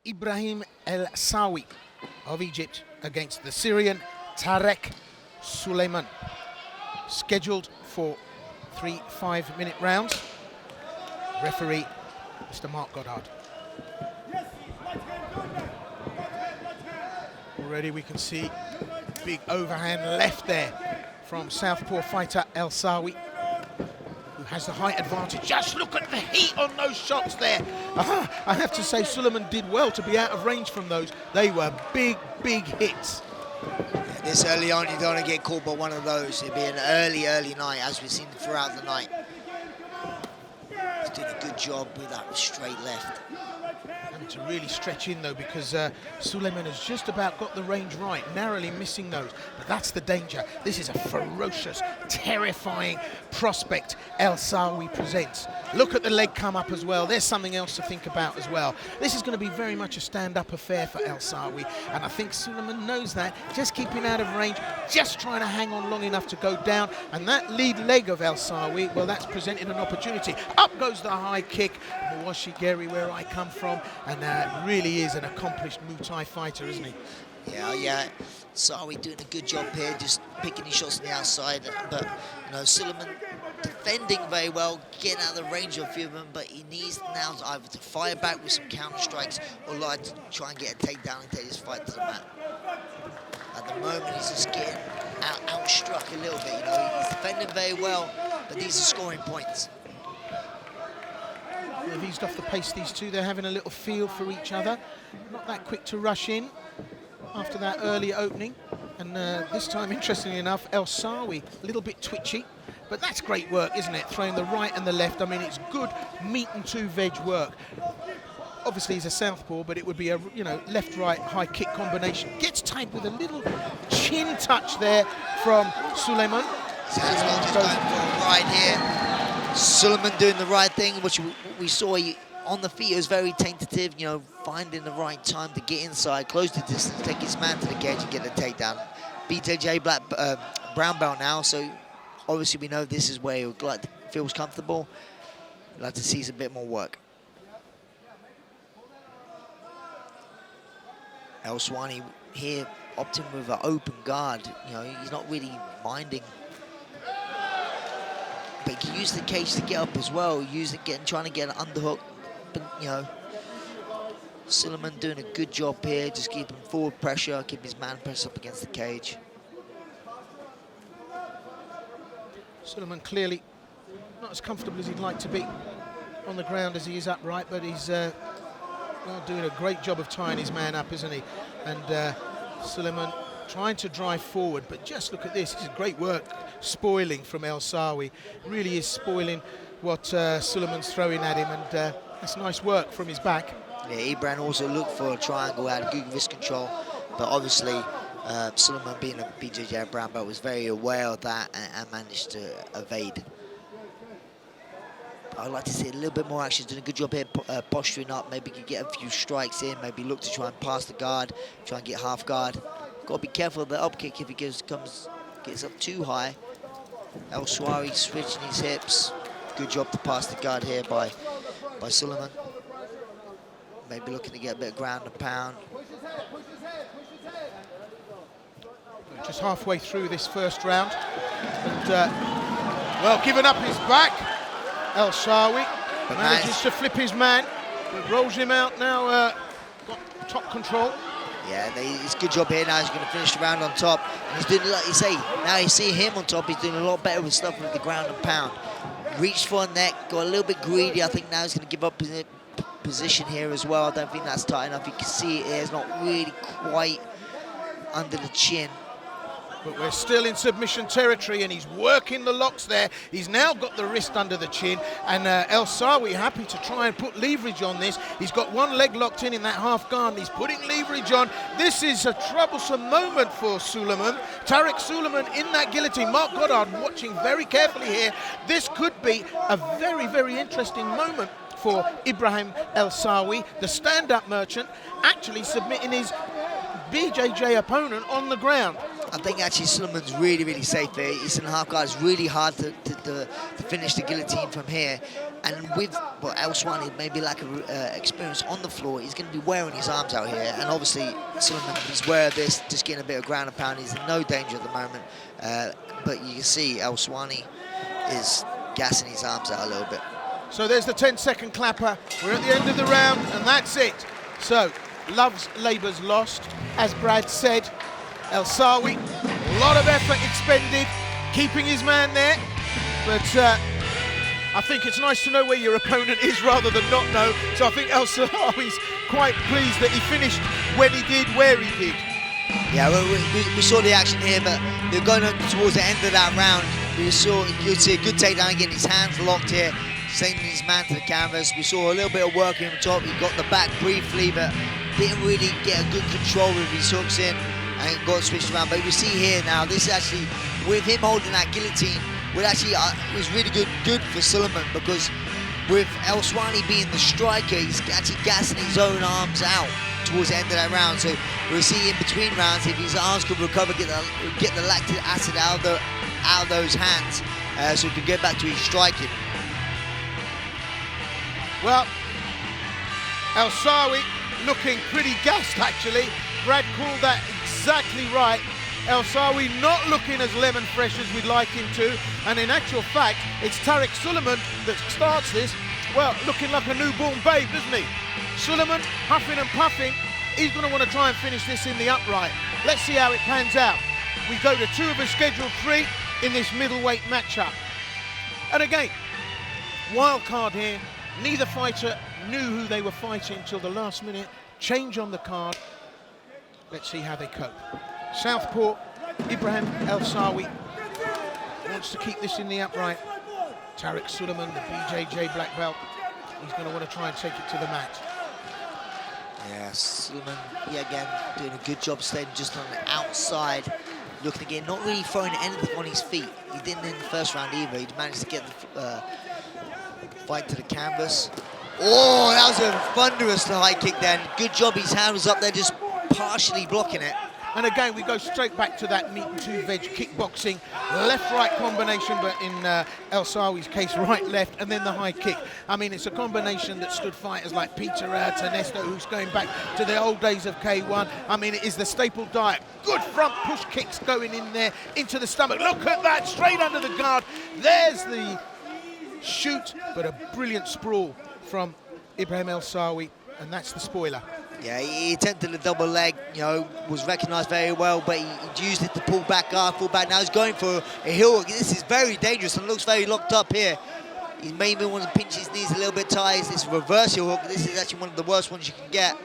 Ibrahim El Sawi of Egypt against the Syrian Tarek Suleiman. Scheduled for 3 5-minute rounds. Referee, Mr. Mark Goddard. Already we can see big overhand left there from southpaw fighter El Sawi, who has the height advantage. Just look at the heat on those shots there. I have to say Suleiman did well to be out of range from those. They were big, big hits. Yeah, this early on, you don't want to get caught by one of those. It'd be an early night, as we've seen throughout the night. He's doing a good job with that straight left. Having to really stretch in though, because Suleiman has just about got the range right, narrowly missing those. But that's the danger. This is a ferocious, terrifying prospect El Sawi presents. Look at the leg come up as well. There's something else to think about as well. This is going to be very much a stand-up affair for El Sawi, and I think Suleiman knows that. Just keeping out of range, just trying to hang on long enough to go down, and that lead leg of El Sawi, well, that's presented an opportunity. Up goes the high kick. Mawashi Geri, where I come from, and really is an accomplished Muay Thai fighter, isn't he? Yeah. Sawi doing a good job here, just picking his shots on the outside. But, you know, Suleiman defending very well, getting out of the range of a few of them, but he needs now either to fire back with some counter strikes or like to try and get a takedown and take this fight to the mat. At the moment, he's just getting outstruck a little bit. You know, he's defending very well, but these are scoring points. They've eased off the pace, these two. They're having a little feel for each other. Not that quick to rush in after that early opening. And this time, interestingly enough, El Sawi a little bit twitchy. But that's great work, isn't it? Throwing the right and the left. I mean, it's good meat and two-veg work. Obviously, he's a southpaw, but it would be a left-right high kick combination. Gets tied with a little chin touch there from Suleiman. So he's just going for a ride here. Suleiman doing the right thing, which we saw on the feet. It was very tentative, you know, finding the right time to get inside, close the distance, take his man to the cage and get the takedown. BJJ brown belt now, so obviously we know this is where he feels comfortable. We'd like to see some bit more work. El Sawi here opting with an open guard. You know, he's not really minding. But he can use the cage to get up as well, trying to get an underhook. But, you know, Suleiman doing a good job here, just keeping forward pressure, keeping his man pressed up against the cage. Suleiman clearly not as comfortable as he'd like to be on the ground as he is upright, but he's doing a great job of tying his man up, isn't he? And Suleiman trying to drive forward, but just look at this. This is great work, spoiling from El Sawi. Really is spoiling what Suleiman's throwing at him, and that's nice work from his back. Yeah, Ibrahim also looked for a triangle, had good wrist control, but obviously Suleiman, being a BJJ brown belt, was very aware of that and managed to evade. I'd like to see a little bit more action. He's doing a good job here, posturing up. Maybe he could get a few strikes in, maybe look to try and pass the guard, try and get half guard. Got to be careful of the up kick if he gets up too high. El Sawi switching his hips. Good job to pass the guard here by Suleiman. Maybe looking to get a bit of ground and pound. Just halfway through this first round. And, well, giving up his back, El Sawi manages to flip his man. But rolls him out now, got top control. Yeah, it's a good job here now. He's going to finish the round on top. And he's doing, like you say, now you see him on top. He's doing a lot better with stuff with the ground and pound. Reached for a neck, got a little bit greedy. I think now he's going to give up his position here as well. I don't think that's tight enough. You can see it here. It's not really quite under the chin. But we're still in submission territory, and he's working the locks there. He's now got the wrist under the chin, and El Sawi happy to try and put leverage on this. He's got one leg locked in that half guard, and he's putting leverage on. This is a troublesome moment for Suleiman. Tarek Suleiman in that guillotine. Mark Goddard watching very carefully here. This could be a very, very interesting moment for Ibrahim El Sawi, the stand-up merchant, actually submitting his BJJ opponent on the ground. I think actually Suleiman's really, really safe here. He's in the half guard. It's really hard to finish the guillotine from here. And with El Swani, maybe lack of experience on the floor, he's going to be wearing his arms out here. And obviously, Suleiman is aware of this, just getting a bit of ground and pound. He's in no danger at the moment. But you can see El Swani is gassing his arms out a little bit. So there's the 10-second clapper. We're at the end of the round, and that's it. So, Love's labour's lost. As Brad said, El Sawi, a lot of effort expended, keeping his man there. But I think it's nice to know where your opponent is rather than not know. So I think El Sawi's quite pleased that he finished when he did, where he did. Yeah, we saw the action here, but they're going towards the end of that round. You'd see a good takedown, getting his hands locked here, sending his man to the canvas. We saw a little bit of work on top. He got the back briefly, but didn't really get a good control with his hooks in and got switched around. But you see here now, this is actually, with him holding that guillotine, it was really good for Suleiman, because with El Swani being the striker, he's actually gassing his own arms out towards the end of that round. So we'll see in between rounds if his arms could recover, get the lactic acid out of those hands, so he can get back to his striking. Well, El Sawi looking pretty gassed, actually. Brad called that exactly right. El Sawi not looking as lemon fresh as we'd like him to, and in actual fact, it's Tarek Suleiman that starts this, well, looking like a newborn babe, doesn't he? Suleiman, huffing and puffing, he's going to want to try and finish this in the upright. Let's see how it pans out. We go to 2 of a scheduled 3 in this middleweight matchup. And again, wild card here. Neither fighter knew who they were fighting until the last minute. Change on the card. Let's see how they cope. Southpaw, Ibrahim El Sawi wants to keep this in the upright. Tarek Suleiman, the BJJ black belt, he's going to want to try and take it to the mat. Yeah, Suleiman, again, doing a good job staying just on the outside. Looking again, not really throwing anything on his feet. He didn't in the first round either. He managed to get the fight to the canvas. Oh, that was a thunderous high kick then. Good job, his hand was up there just partially blocking it. And again, we go straight back to that meat and 2-veg kickboxing, left-right combination, but in El Sawi's case, right-left, and then the high kick. I mean, it's a combination that stood fighters like Peter Tanesto, who's going back to the old days of K1. I mean, it is the staple diet. Good front push kicks going in there, into the stomach. Look at that, straight under the guard. There's the shoot, but a brilliant sprawl from Ibrahim El Sawi, and that's the spoiler. Yeah, he attempted a double leg, was recognised very well, but he used it to pull back, full back. Now he's going for a heel hook. This is very dangerous and looks very locked up here. He maybe wants to pinch his knees a little bit tight. It's a reverse heel hook. This is actually one of the worst ones you can get.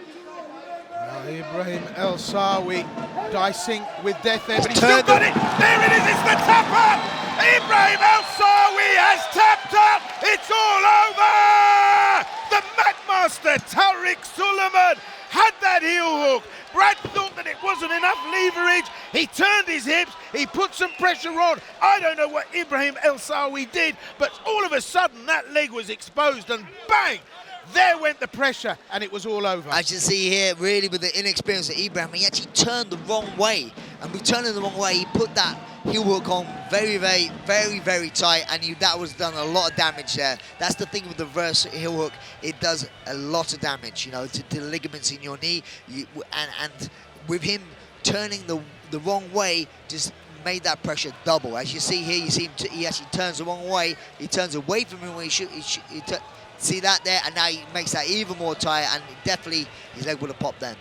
Ibrahim El Sawi dicing with death there, but he's still got it. There it is, it's the tapper. Ibrahim El Sawi has tapped out. It's all over. The matmaster Tarek Suleiman had that heel hook. Brad thought that it wasn't enough leverage. He turned his hips, he put some pressure on. I don't know what Ibrahim El Sawi did, but all of a sudden that leg was exposed and bang! There went the pressure, and it was all over. As you see here, really with the inexperience of Ibrahim, he actually turned the wrong way. And with turning the wrong way, he put that heel hook on very, very, very, very tight, and that was done a lot of damage there. That's the thing with the reverse heel hook. It does a lot of damage, to the ligaments in your knee. And with him turning the wrong way, just made that pressure double. As you see here, he actually turns the wrong way. He turns away from him when he should. See that there, and now he makes that even more tight, and definitely his leg would have popped then.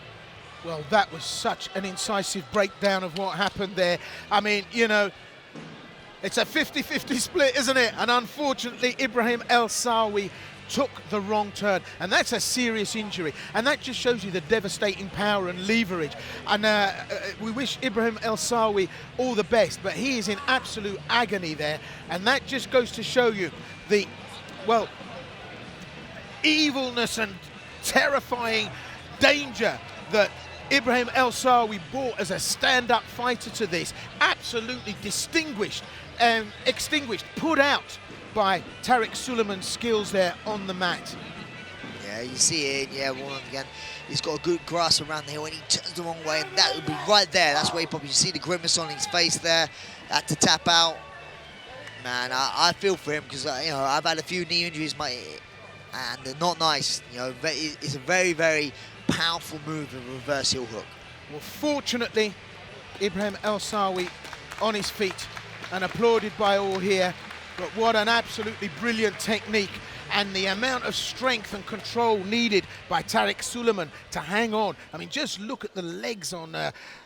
Well, that was such an incisive breakdown of what happened there. I mean, it's a 50-50 split, isn't it? And unfortunately, Ibrahim El Sawi took the wrong turn, and that's a serious injury. And that just shows you the devastating power and leverage. And we wish Ibrahim El Sawi all the best, but he is in absolute agony there. And that just goes to show you the, well, evilness and terrifying danger that Ibrahim El Sawi brought as a stand-up fighter to this. Absolutely distinguished, extinguished, put out by Tarek Suleiman's skills there on the mat. Yeah, Yeah, you see it, yeah, one again. He's got a good grasp around the heel and he turns the wrong way, and that would be right there. That's where you probably see the grimace on his face there. Had to tap out. Man, I feel for him because, you know, I've had a few knee injuries, and they're not nice. You know, it's a very, very powerful move, a reverse heel hook. Well, fortunately, Ibrahim El Sawi on his feet and applauded by all here. But what an absolutely brilliant technique, and the amount of strength and control needed by Tarek Suleiman to hang on. I mean, just look at the legs on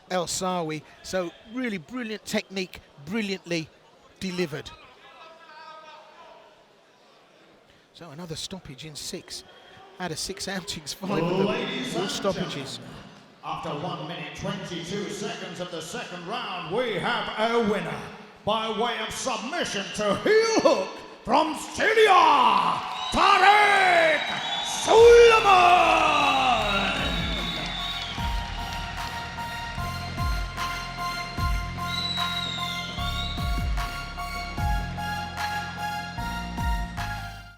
El Sawi. So really brilliant technique, brilliantly delivered. So another stoppage in 6 out of 6 outings, 5 of them, all stoppages. After 1 minute 22 seconds of the second round, we have a winner by way of submission to heel hook from Syria, Tarek